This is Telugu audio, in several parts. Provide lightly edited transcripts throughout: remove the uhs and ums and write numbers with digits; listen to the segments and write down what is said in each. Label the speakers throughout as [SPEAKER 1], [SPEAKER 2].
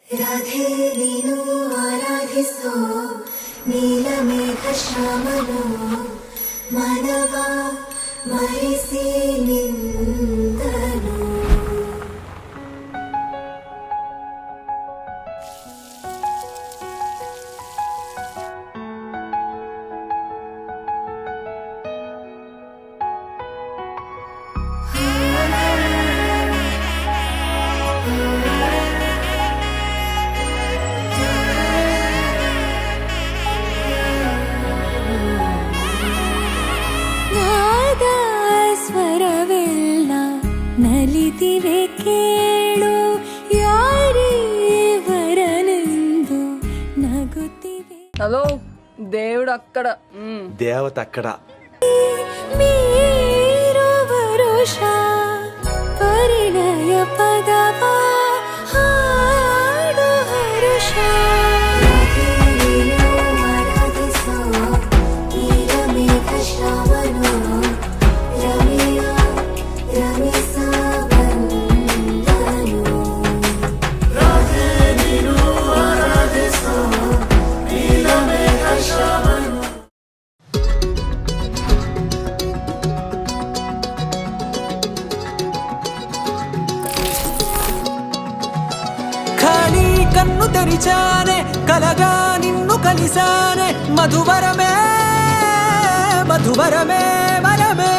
[SPEAKER 1] రాధే నీను ఆరాధిస్తూ నీలమేఘ శ్యామలో మనవా మరిసి నిందను.
[SPEAKER 2] ನಲಿದಿವೆ ಕೇಳು ಯಾರೀವರನೆಂದು ನಗುತ್ತಿವೆ.
[SPEAKER 3] హలో దేవుడు అక్కడ
[SPEAKER 4] దేవత అక్కడ
[SPEAKER 2] మీరు వరుష పరిణయ పదవ ಹಾಡು ಹರುಷ.
[SPEAKER 1] రాధే నీను ఆరాధిస్తూ నీలమేఘ శ్యామలో రమ్యా రమిసా వందను. రాధే నీను ఆరాధిస్తూ నీలమేఘ శ్యామలో.
[SPEAKER 5] ఖాళీ కన్ను తెరిచానే కలగా నిన్ను కలిసానే మధువరమే మధువరమే వరమే.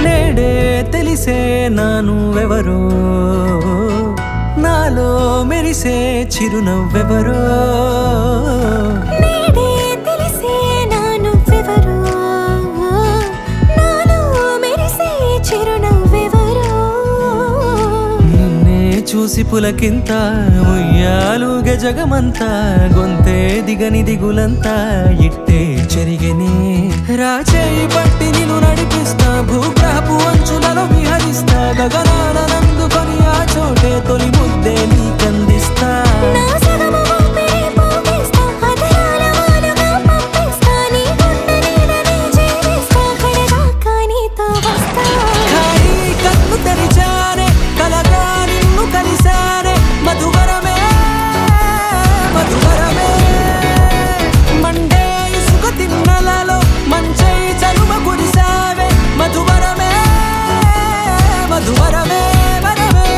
[SPEAKER 5] నేడే తెలిసే నానువెవరో నాలో మెరిసే చిరునవ్వెవరో.
[SPEAKER 2] నేడే తెలిసే నానువ్వెవరో నాలో మెరిసే చిరునవ్వెవరో.
[SPEAKER 5] నిన్నే చూసి పులకింత ఉయ్యాలుగే జగమంతా గొంతే దిగని దిగులంతా ఇట్టే చెరిగెనే. రాచేయి పట్టి నిన్ను నడిపిస్తా భూగ్రహపు అంచులలో విహరిస్తా గగనాన నందుకొని ఆ చోటే తొలి ముద్దే నీకందిస్తా.
[SPEAKER 2] నా సగము ఊపిరి పోగిస్తా అధరాల వాలుగా పంపిస్తా నీ గుండె నీడనే జీవిస్తా కడదాకా నీతో వస్తా.
[SPEAKER 5] ఖాళీ కన్ను తెరిచానే కలగా నిన్ను కలిసానే మధువరమే మధువరమే. మండే ఇసుక తిన్నలలో మంచై చలువ కురిసావే మధువరమే మధువరమే వరమే.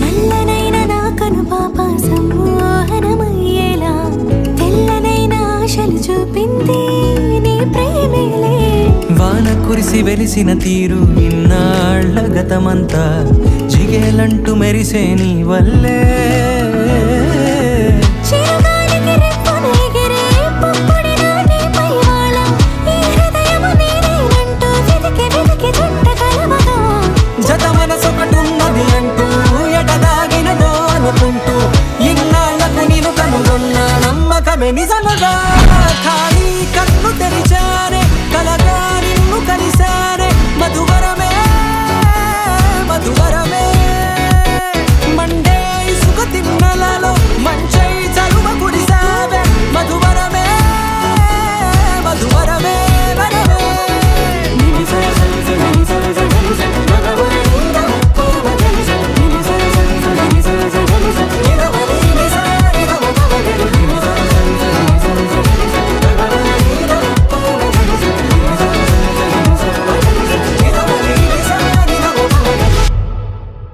[SPEAKER 2] నల్లనైన నా కనుపాప సమ్మోహనమయ్యేలా తెల్లనైన ఆశలు చూపింది నీ ప్రేమేలే.
[SPEAKER 5] వాన కురిసి వెలిసిన తీరు ఇన్నాళ్ల గతమంతా జిగేలంటూ మెరిసే నీ వల్లే.